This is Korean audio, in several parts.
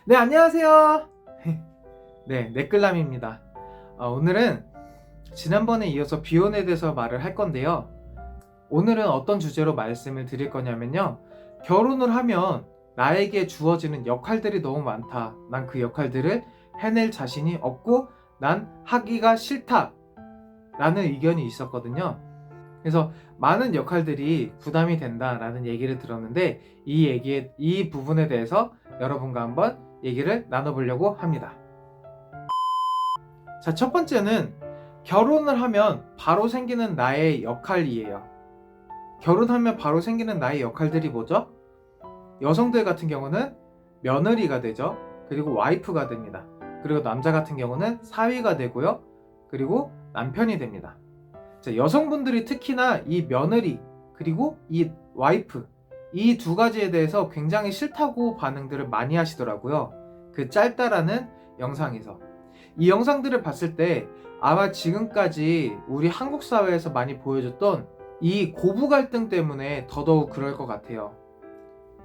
네, 안녕하세요. 네, 네끌남입니다. 오늘은 지난번에 이어서 비혼에 대해서 말을 할 건데요. 오늘은 어떤 주제로 말씀을 드릴 거냐면요. 결혼을 하면 나에게 주어지는 역할들이 너무 많다. 난 그 역할들을 해낼 자신이 없고 난 하기가 싫다. 라는 의견이 있었거든요. 그래서 많은 역할들이 부담이 된다라는 얘기를 들었는데 이 부분에 대해서 여러분과 한번 얘기를 나눠보려고 합니다. 자, 첫 번째는 결혼을 하면 바로 생기는 나의 역할이에요. 결혼하면 바로 생기는 나의 역할들이 뭐죠? 여성들 같은 경우는 며느리가 되죠. 그리고 와이프가 됩니다. 그리고 남자 같은 경우는 사위가 되고요. 그리고 남편이 됩니다. 자, 여성분들이 특히나 이 며느리 그리고 이 와이프 이 두 가지에 대해서 굉장히 싫다고 반응들을 많이 하시더라고요. 그 짧다라는 영상에서. 이 영상들을 봤을 때 아마 지금까지 우리 한국 사회에서 많이 보여줬던 이 고부 갈등 때문에 더더욱 그럴 것 같아요.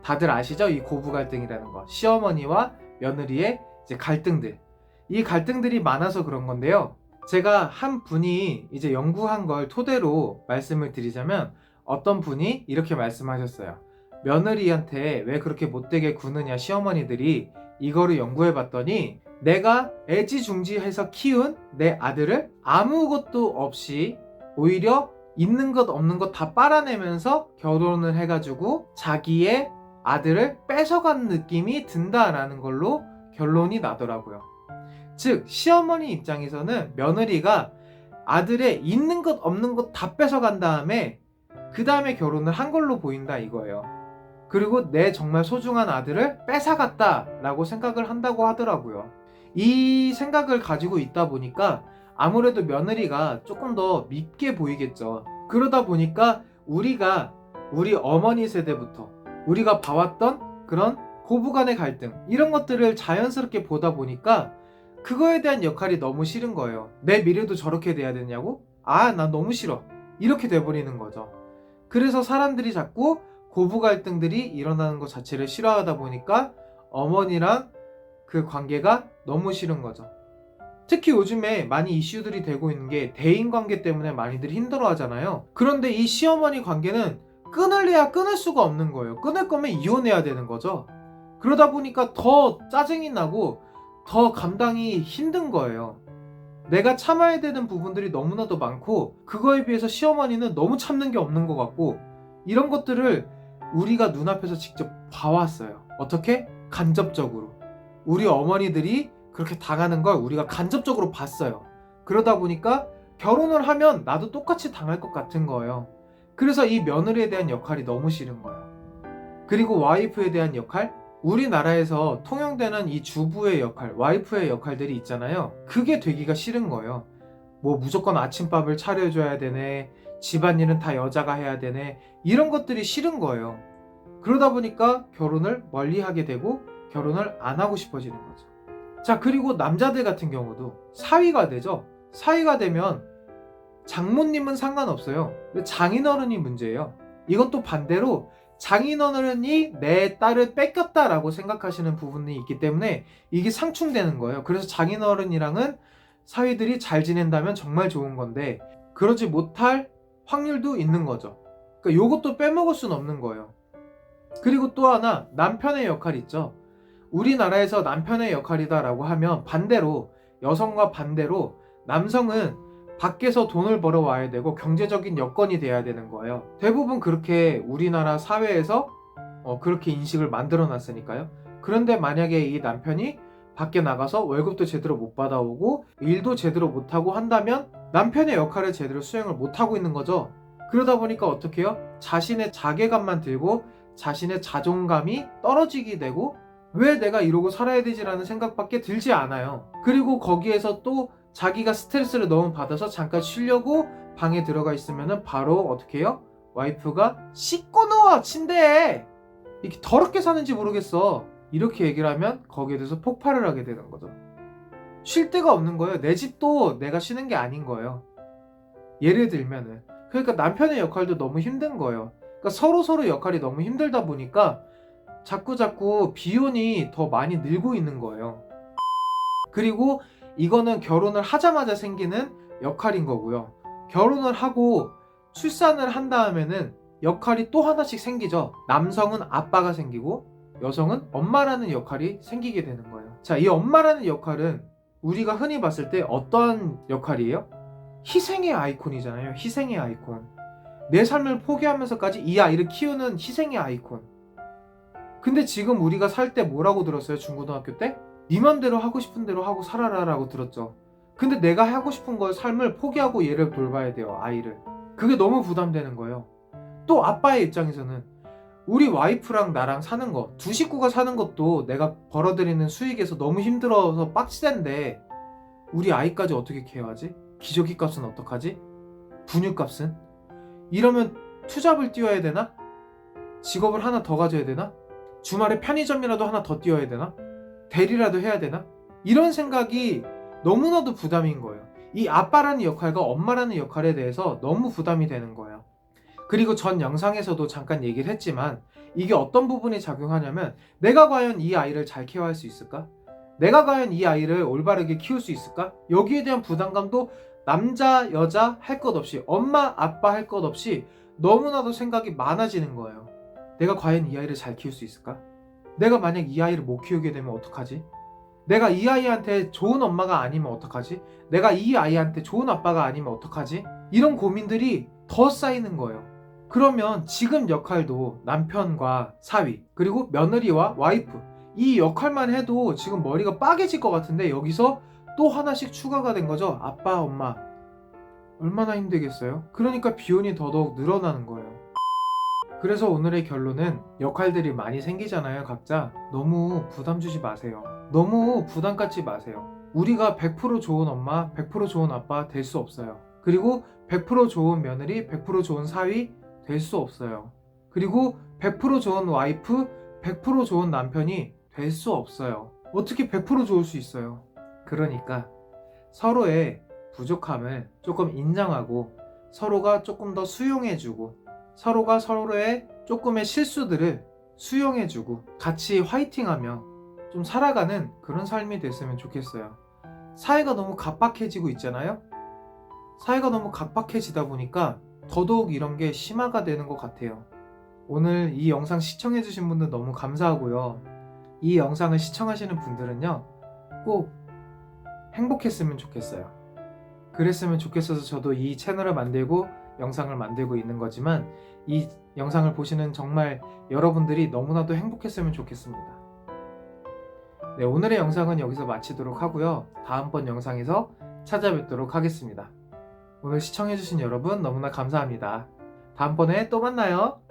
다들 아시죠? 이 고부 갈등이라는 거. 시어머니와 며느리의 이제 갈등들. 이 갈등들이 많아서 그런 건데요. 제가 한 분이 이제 연구한 걸 토대로 말씀을 드리자면 어떤 분이 이렇게 말씀하셨어요. 며느리한테 왜 그렇게 못되게 구느냐 시어머니들이 이거를 연구해 봤더니 내가 애지중지해서 키운 내 아들을 아무것도 없이 오히려 있는 것 없는 것 다 빨아내면서 결혼을 해가지고 자기의 아들을 뺏어간 느낌이 든다라는 걸로 결론이 나더라고요. 즉 시어머니 입장에서는 며느리가 아들의 있는 것 없는 것 다 뺏어간 다음에 그 다음에 결혼을 한 걸로 보인다 이거예요. 그리고 내 정말 소중한 아들을 뺏어갔다 라고 생각을 한다고 하더라고요. 이 생각을 가지고 있다 보니까 아무래도 며느리가 조금 더 밉게 보이겠죠. 그러다 보니까 우리 어머니 세대부터 우리가 봐왔던 그런 고부간의 갈등 이런 것들을 자연스럽게 보다 보니까 그거에 대한 역할이 너무 싫은 거예요. 내 미래도 저렇게 돼야 되냐고? 난 너무 싫어. 이렇게 돼버리는 거죠. 그래서 사람들이 자꾸 고부 갈등들이 일어나는 것 자체를 싫어하다 보니까 어머니랑 그 관계가 너무 싫은 거죠. 특히 요즘에 많이 이슈들이 되고 있는 게 대인 관계 때문에 많이들 힘들어 하잖아요. 그런데 이 시어머니 관계는 끊을래야 끊을 수가 없는 거예요. 끊을 거면 이혼해야 되는 거죠. 그러다 보니까 더 짜증이 나고 더 감당이 힘든 거예요. 내가 참아야 되는 부분들이 너무나도 많고 그거에 비해서 시어머니는 너무 참는 게 없는 것 같고 이런 것들을 우리가 눈앞에서 직접 봐왔어요. 어떻게? 간접적으로. 우리 어머니들이 그렇게 당하는 걸 우리가 간접적으로 봤어요. 그러다 보니까 결혼을 하면 나도 똑같이 당할 것 같은 거예요. 그래서 이 며느리에 대한 역할이 너무 싫은 거예요. 그리고 와이프에 대한 역할? 우리나라에서 통용되는 이 주부의 역할, 와이프의 역할들이 있잖아요. 그게 되기가 싫은 거예요. 뭐 무조건 아침밥을 차려줘야 되네, 집안일은 다 여자가 해야 되네, 이런 것들이 싫은 거예요. 그러다 보니까 결혼을 멀리 하게 되고 결혼을 안 하고 싶어지는 거죠. 자, 그리고 남자들 같은 경우도 사위가 되죠. 사위가 되면 장모님은 상관없어요. 근데 장인어른이 문제예요. 이건 또 반대로 장인어른이 내 딸을 뺏겼다라고 생각하시는 부분이 있기 때문에 이게 상충되는 거예요. 그래서 장인어른이랑은 사위들이 잘 지낸다면 정말 좋은 건데 그러지 못할 확률도 있는 거죠. 그러니까 요것도 빼먹을 수는 없는 거예요. 그리고 또 하나 남편의 역할 있죠. 우리나라에서 남편의 역할이다라고 하면 반대로 여성과 반대로 남성은 밖에서 돈을 벌어와야 되고 경제적인 여건이 돼야 되는 거예요. 대부분 그렇게 우리나라 사회에서 그렇게 인식을 만들어 놨으니까요. 그런데 만약에 이 남편이 밖에 나가서 월급도 제대로 못 받아오고 일도 제대로 못하고 한다면 남편의 역할을 제대로 수행을 못하고 있는 거죠. 그러다 보니까 어떻게 해요? 자신의 자괴감만 들고 자신의 자존감이 떨어지게 되고 왜 내가 이러고 살아야 되지라는 생각밖에 들지 않아요. 그리고 거기에서 또 자기가 스트레스를 너무 받아서 잠깐 쉬려고 방에 들어가 있으면 바로 어떻게 해요? 와이프가 씻고 누워 침대에 이렇게 더럽게 사는지 모르겠어 이렇게 얘기를 하면 거기에 대해서 폭발을 하게 되는 거죠. 쉴 데가 없는 거예요. 내 집도 내가 쉬는 게 아닌 거예요. 예를 들면은 그러니까 남편의 역할도 너무 힘든 거예요. 그러니까 서로 역할이 너무 힘들다 보니까 자꾸자꾸 비혼이 더 많이 늘고 있는 거예요. 그리고 이거는 결혼을 하자마자 생기는 역할인 거고요. 결혼을 하고 출산을 한 다음에는 역할이 또 하나씩 생기죠. 남성은 아빠가 생기고 여성은 엄마라는 역할이 생기게 되는 거예요. 자, 이 엄마라는 역할은 우리가 흔히 봤을 때 어떠한 역할이에요? 희생의 아이콘이잖아요. 희생의 아이콘. 내 삶을 포기하면서까지 이 아이를 키우는 희생의 아이콘. 근데 지금 우리가 살 때 뭐라고 들었어요? 중고등학교 때? 네 맘대로 하고 싶은 대로 하고 살아라 라고 들었죠. 근데 내가 하고 싶은 걸 삶을 포기하고 얘를 돌봐야 돼요. 아이를. 그게 너무 부담되는 거예요. 또 아빠의 입장에서는 우리 와이프랑 나랑 사는 거, 두 식구가 사는 것도 내가 벌어들이는 수익에서 너무 힘들어서 빡치는데 우리 아이까지 어떻게 케어하지? 기저귀 값은 어떡하지? 분유 값은? 이러면 투잡을 뛰어야 되나? 직업을 하나 더 가져야 되나? 주말에 편의점이라도 하나 더 뛰어야 되나? 대리라도 해야 되나? 이런 생각이 너무나도 부담인 거예요. 이 아빠라는 역할과 엄마라는 역할에 대해서 너무 부담이 되는 거예요. 그리고 전 영상에서도 잠깐 얘기를 했지만 이게 어떤 부분이 작용하냐면 내가 과연 이 아이를 잘 케어할 수 있을까? 내가 과연 이 아이를 올바르게 키울 수 있을까? 여기에 대한 부담감도 남자, 여자 할 것 없이 엄마, 아빠 할 것 없이 너무나도 생각이 많아지는 거예요. 내가 과연 이 아이를 잘 키울 수 있을까? 내가 만약 이 아이를 못 키우게 되면 어떡하지? 내가 이 아이한테 좋은 엄마가 아니면 어떡하지? 내가 이 아이한테 좋은 아빠가 아니면 어떡하지? 이런 고민들이 더 쌓이는 거예요. 그러면 지금 역할도 남편과 사위, 그리고 며느리와 와이프, 이 역할만 해도 지금 머리가 빠개질 것 같은데 여기서 또 하나씩 추가가 된 거죠. 아빠, 엄마. 얼마나 힘들겠어요? 그러니까 비혼이 더더욱 늘어나는 거예요. 그래서 오늘의 결론은 역할들이 많이 생기잖아요, 각자. 너무 부담 주지 마세요. 너무 부담 갖지 마세요. 우리가 100% 좋은 엄마, 100% 좋은 아빠 될 수 없어요. 그리고 100% 좋은 며느리, 100% 좋은 사위 될 수 없어요. 그리고 100% 좋은 와이프, 100% 좋은 남편이 될 수 없어요. 어떻게 100% 좋을 수 있어요? 그러니까 서로의 부족함을 조금 인정하고 서로가 조금 더 수용해주고 서로가 서로의 조금의 실수들을 수용해주고 같이 화이팅하며 좀 살아가는 그런 삶이 됐으면 좋겠어요. 사회가 너무 각박해지고 있잖아요? 사회가 너무 각박해지다 보니까 더더욱 이런 게 심화가 되는 것 같아요. 오늘 이 영상 시청해주신 분들 너무 감사하고요. 이 영상을 시청하시는 분들은요, 꼭 행복했으면 좋겠어요. 그랬으면 좋겠어서 저도 이 채널을 만들고 영상을 만들고 있는 거지만 이 영상을 보시는 정말 여러분들이 너무나도 행복했으면 좋겠습니다. 네, 오늘의 영상은 여기서 마치도록 하고요. 다음번 영상에서 찾아뵙도록 하겠습니다. 오늘 시청해주신 여러분 너무나 감사합니다. 다음번에 또 만나요.